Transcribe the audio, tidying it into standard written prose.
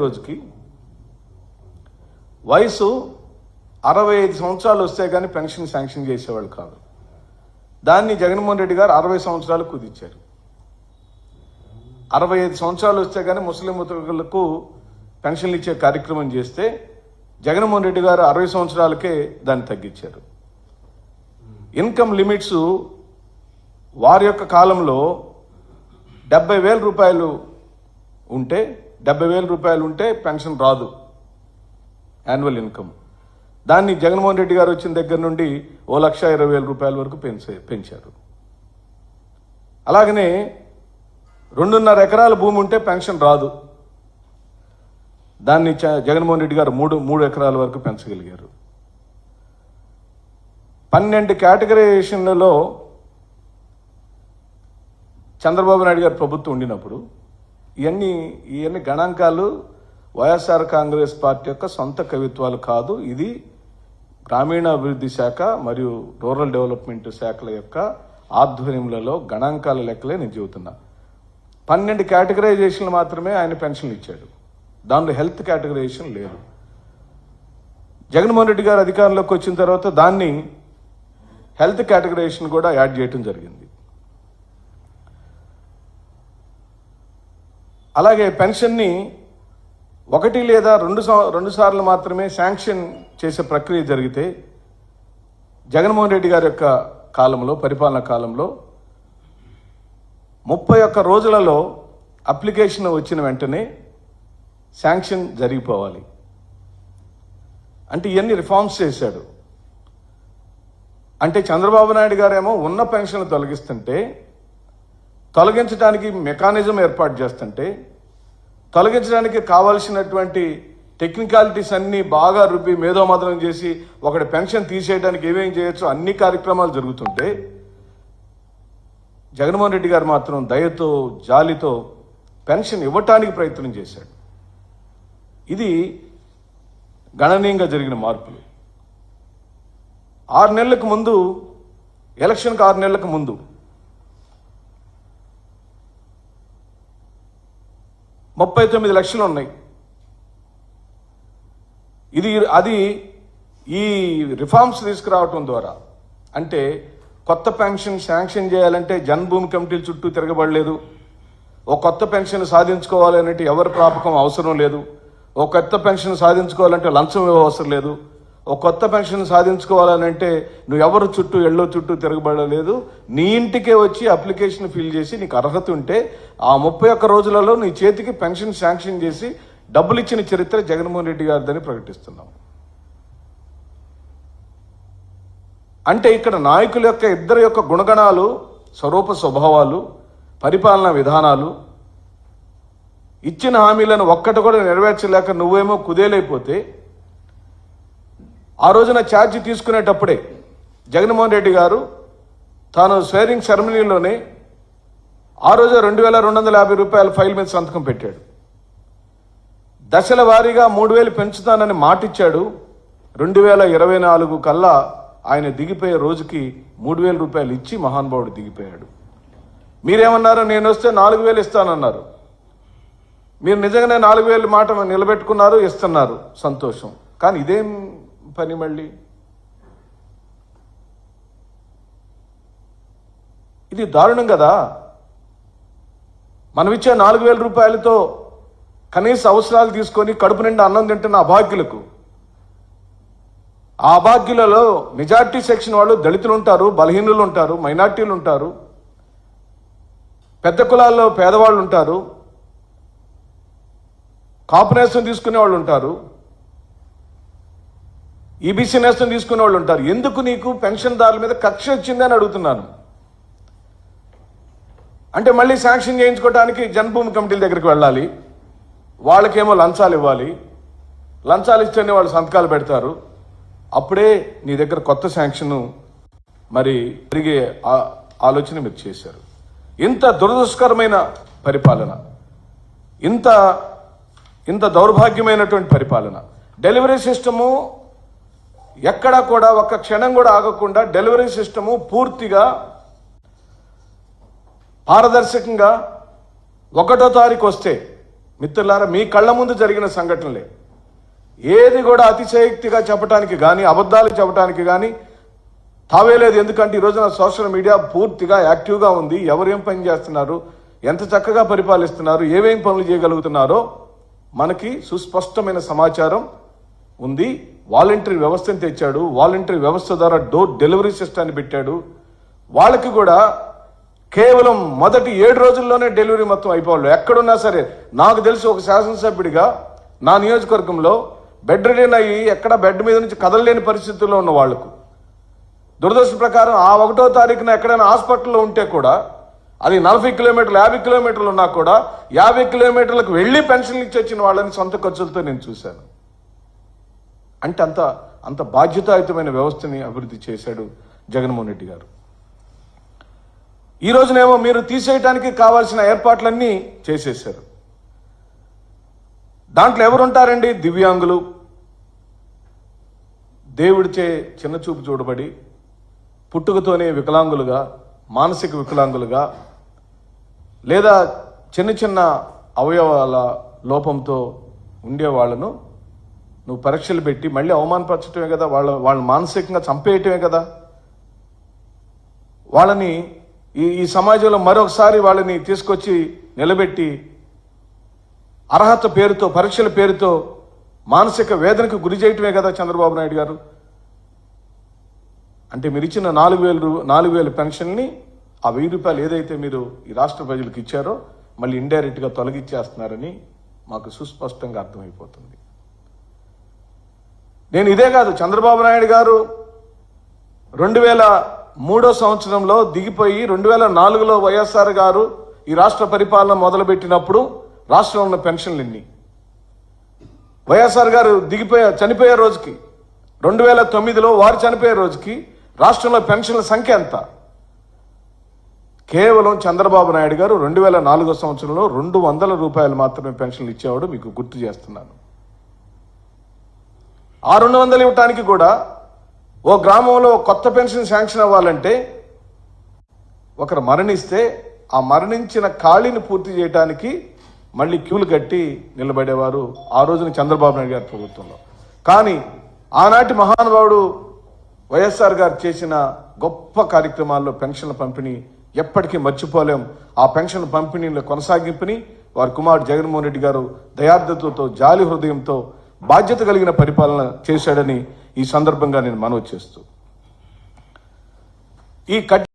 రోజుకి వయసు 65 సంవత్సరాలు వస్తే కానీ పెన్షన్ శాంక్షన్ చేసేవాళ్ళు కాదు. దాన్ని జగన్మోహన్ రెడ్డి గారు 60 సంవత్సరాలు కుదించారు. 65 సంవత్సరాలు వస్తే కానీ ముస్లిం ఉద్యోగులకు పెన్షన్లు ఇచ్చే కార్యక్రమం చేస్తే జగన్మోహన్ రెడ్డి గారు 60 సంవత్సరాలకే దాన్ని తగ్గించారు. ఇన్కమ్ లిమిట్స్ వారి యొక్క కాలంలో 70,000 రూపాయలు ఉంటే 70,000 రూపాయలు ఉంటే పెన్షన్ రాదు, యాన్యువల్ ఇన్కమ్. దాన్ని జగన్మోహన్ రెడ్డి గారు వచ్చిన దగ్గర నుండి 1,20,000 రూపాయల వరకు పెంచారు. అలాగనే 2.5 ఎకరాల భూమి ఉంటే పెన్షన్ రాదు, దాన్ని జగన్మోహన్ రెడ్డి గారు 3 ఎకరాల వరకు పెంచగలిగారు. 12 కేటగరైజేషన్లలో చంద్రబాబు నాయుడు గారు ప్రభుత్వం ఉండినప్పుడు ఇవన్నీ గణాంకాలు వైఎస్ఆర్ కాంగ్రెస్ పార్టీ యొక్క సొంత కవిత్వాలు కాదు. ఇది గ్రామీణాభివృద్ధి శాఖ మరియు రూరల్ డెవలప్మెంట్ శాఖల యొక్క ఆధ్వర్యంలో గణాంకాల లెక్కలే నేను చెబుతున్నా. 12 కేటగరైజేషన్లు మాత్రమే ఆయన పెన్షన్లు ఇచ్చాడు, దానిలో హెల్త్ కేటగరైజేషన్ లేదు. జగన్మోహన్ రెడ్డి గారు అధికారంలోకి వచ్చిన తర్వాత దాన్ని హెల్త్ కేటగరైజేషన్ కూడా యాడ్ చేయడం జరిగింది. అలాగే పెన్షన్ని 1 లేదా 2 సార్లు మాత్రమే శాంక్షన్ చేసే ప్రక్రియ జరిగితే జగన్మోహన్ రెడ్డి గారి యొక్క కాలంలో, పరిపాలన కాలంలో 31 రోజులలో అప్లికేషన్ వచ్చిన వెంటనే శాంక్షన్ జరిగిపోవాలి. అంటే ఇవన్నీ రిఫార్మ్స్ చేశాడు. అంటే చంద్రబాబు నాయుడు గారేమో ఉన్న పెన్షన్లు తొలగించడానికి మెకానిజం ఏర్పాటు చేస్తుంటే, తొలగించడానికి కావాల్సినటువంటి టెక్నికాలిటీస్ అన్నీ బాగా రుబ్బి మేధోమథనం చేసి ఒకటి పెన్షన్ తీసేయడానికి ఏమేం చేయొచ్చో అన్ని కార్యక్రమాలు జరుగుతుంటే జగన్మోహన్ రెడ్డి గారు మాత్రం దయతో, జాలితో పెన్షన్ ఇవ్వటానికి ప్రయత్నం చేశాడు. ఇది గణనీయంగా జరిగిన మార్పులు. 6 నెలలకు ముందు, ఎలక్షన్కి 6 నెలలకు ముందు 39 లక్షలు ఉన్నాయి. అది ఈ రిఫార్మ్స్ తీసుకురావటం ద్వారా, అంటే కొత్త పెన్షన్ శాంక్షన్ చేయాలంటే జన్మభూమి కమిటీల చుట్టూ తిరగబడలేదు, ఒక కొత్త పెన్షన్ సాధించుకోవాలంటే ఎవరి ప్రాపకం అవసరం లేదు, ఒక కొత్త పెన్షన్ సాధించుకోవాలంటే లంచం అవసరం లేదు, ఒక కొత్త పెన్షన్ సాధించుకోవాలనంటే నువ్వు ఎవరు చుట్టూ తిరగబడలేదు. నీ ఇంటికే వచ్చి అప్లికేషన్ ఫిల్ చేసి నీకు అర్హత ఉంటే ఆ 31 రోజులలో నీ చేతికి పెన్షన్ శాంక్షన్ చేసి డబ్బులు ఇచ్చిన చరిత్ర జగన్మోహన్ రెడ్డి గారిదని ప్రకటిస్తున్నాం. అంటే ఇక్కడ నాయకుల యొక్క ఇద్దరి యొక్క గుణగణాలు, స్వరూప స్వభావాలు, పరిపాలనా విధానాలు, ఇచ్చిన హామీలను ఒక్కటి కూడా నెరవేర్చలేక నువ్వేమో కుదేలైపోతే ఆ రోజున ఛార్జీ తీసుకునేటప్పుడే జగన్మోహన్ రెడ్డి గారు తాను స్వేరింగ్ సెరమనీలోనే ఆ రోజు 2,250 రూపాయల ఫైల్ మీద సంతకం పెట్టాడు. దశల వారీగా 3,000 పెంచుతానని మాటిచ్చాడు. 2024 కల్లా ఆయన దిగిపోయే రోజుకి 3,000 రూపాయలు ఇచ్చి మహానుభావుడు దిగిపోయాడు. మీరేమన్నారు, నేను వస్తే 4,000 ఇస్తానన్నారు. మీరు నిజంగానే 4,000 మాట నిలబెట్టుకున్నారు, ఇస్తున్నారు, సంతోషం. కానీ ఇదేం పని మళ్ళీ? ఇది దారుణం కదా. మనం ఇచ్చే 4,000 రూపాయలతో కనీస అవసరాలు తీసుకొని కడుపు నిండా అన్నం తింటున్న అభాగ్యులకు, ఆ అభాగ్యులలో మెజార్టీ సెక్షన్ వాళ్ళు దళితులు ఉంటారు, బలహీనులు ఉంటారు, మైనార్టీలు ఉంటారు, పెద్ద కులాల్లో పేదవాళ్ళు ఉంటారు, కాపు నేస్తం తీసుకునే వాళ్ళు ఉంటారు, ఈబీసీ నేస్తం తీసుకునే వాళ్ళు ఉంటారు. ఎందుకు నీకు పెన్షన్దారుల మీద కక్ష వచ్చిందని అడుగుతున్నాను. అంటే మళ్ళీ శాంక్షన్ చేయించుకోవడానికి జన్మభూమి కమిటీల దగ్గరికి వెళ్ళాలి, వాళ్ళకేమో లంచాలు ఇవ్వాలి, లంచాలు ఇస్తేనే వాళ్ళు సంతకాలు పెడతారు, అప్పుడే నీ దగ్గర కొత్త శాంక్షన్ మరి తిరిగే ఆలోచన మీరు చేశారు. ఇంత దురదృష్టకరమైన పరిపాలన, ఇంత దౌర్భాగ్యమైనటువంటి పరిపాలన. డెలివరీ సిస్టము ఎక్కడా కూడా ఒక్క క్షణం కూడా ఆగకుండా డెలివరీ సిస్టము పూర్తిగా పారదర్శకంగా 1వ తారీఖు వస్తే మిత్రులారా, మీ కళ్ళ ముందు జరిగిన సంఘటనలే. ఏది కూడా అతిశయోక్తిగా చెప్పడానికి కానీ, అబద్ధాలు చెప్పడానికి కానీ తావేలేదు. ఎందుకంటే ఈ రోజున సోషల్ మీడియా పూర్తిగా యాక్టివ్గా ఉంది. ఎవరేం పని చేస్తున్నారు, ఎంత చక్కగా పరిపాలిస్తున్నారు, ఏమేం పనులు చేయగలుగుతున్నారో మనకి సుస్పష్టమైన సమాచారం ఉంది. వాలంటరీ వ్యవస్థను తెచ్చాడు. వాలంటరీ వ్యవస్థ ద్వారా డోర్ డెలివరీ సిస్టాన్ని పెట్టాడు. వాళ్ళకి కూడా కేవలం మొదటి 7 రోజుల్లోనే డెలివరీ మొత్తం అయిపోవాలి. ఎక్కడున్నా సరే, నాకు తెలిసి ఒక శాసనసభ్యుడిగా నా నియోజకవర్గంలో బెడ్ రిడెన్ అయ్యి ఎక్కడ బెడ్ మీద నుంచి కదలలేని పరిస్థితుల్లో ఉన్న వాళ్లకు దురదృష్ట ప్రకారం ఆ 1వ తారీఖున ఎక్కడైనా హాస్పిటల్లో ఉంటే కూడా అది 40 కిలోమీటర్లు 50 కిలోమీటర్లు ఉన్నా కూడా 50 కిలోమీటర్లకు వెళ్ళి పెన్షన్లు ఇచ్చి వచ్చిన వాళ్ళని సొంత ఖర్చులతో నేను చూశాను. అంటే అంత బాధ్యతాయుతమైన వ్యవస్థని అభివృద్ధి చేశాడు జగన్మోహన్ రెడ్డి గారు. ఈ రోజునేమో మీరు తీసేయడానికి కావాల్సిన ఏర్పాట్లన్నీ చేసేశారు. దాంట్లో ఎవరుంటారండి? దివ్యాంగులు, దేవుడిచే చిన్నచూపు చూడబడి పుట్టుకతోనే వికలాంగులుగా, మానసిక వికలాంగులుగా, లేదా చిన్న చిన్న అవయవాల లోపంతో ఉండేవాళ్లను నువ్వు పరీక్షలు పెట్టి మళ్ళీ అవమానపరచటమే కదా, వాళ్ళని మానసికంగా చంపేయటమే కదా. వాళ్ళని ఈ సమాజంలో మరొకసారి వాళ్ళని తీసుకొచ్చి నిలబెట్టి అర్హత పేరుతో, పరీక్షల పేరుతో మానసిక వేదనకు గురి చేయటమే కదా చంద్రబాబు నాయుడు గారు. అంటే మీరు ఇచ్చిన 4,000 పెన్షన్ని, ఆ 1000 రూపాయలు ఏదైతే మీరు ఈ రాష్ట్ర ప్రజలకు ఇచ్చారో మళ్ళీ ఇండైరెక్ట్గా తొలగించేస్తున్నారని మాకు సుస్పష్టంగా అర్థమైపోతుంది. నేను ఇదే కాదు, చంద్రబాబు నాయుడు గారు 2003 సంవత్సరంలో దిగిపోయి 2004లో వైఎస్ఆర్ గారు ఈ రాష్ట్ర పరిపాలన మొదలుపెట్టినప్పుడు రాష్ట్రంలో ఉన్న పెన్షన్లు ఎన్ని? వైఎస్ఆర్ గారు చనిపోయే రోజుకి 2009లో వారు చనిపోయే రోజుకి రాష్ట్రంలో పెన్షన్ల సంఖ్య ఎంత? కేవలం చంద్రబాబు నాయుడు గారు 2004 సంవత్సరంలో 200 రూపాయలు మాత్రమే పెన్షన్లు ఇచ్చేవాడు. మీకు గుర్తు చేస్తున్నాను. ఆ 200 ఇవ్వటానికి కూడా ఓ గ్రామంలో కొత్త పెన్షన్ శాంక్షన్ అవ్వాలంటే ఒకరు మరణిస్తే ఆ మరణించిన ఖాళీని పూర్తి చేయడానికి మళ్ళీ క్యూలు కట్టి నిలబడేవారు ఆ రోజున చంద్రబాబు నాయుడు గారి ప్రభుత్వంలో. కానీ ఆనాటి మహానుభావుడు వైఎస్ఆర్ గారు చేసిన గొప్ప కార్యక్రమాల్లో పెన్షన్ల పంపిణీ ఎప్పటికీ మర్చిపోలేం. ఆ పెన్షన్ పంపిణీల కొనసాగింపుని వారి కుమారుడు జగన్మోహన్ రెడ్డి గారు దయార్థతతో, జాలి హృదయంతో, బాధ్యత కలిగిన పరిపాలన చేశాడని ఈ సందర్భంగా నేను మనవి చేస్తూ ఈ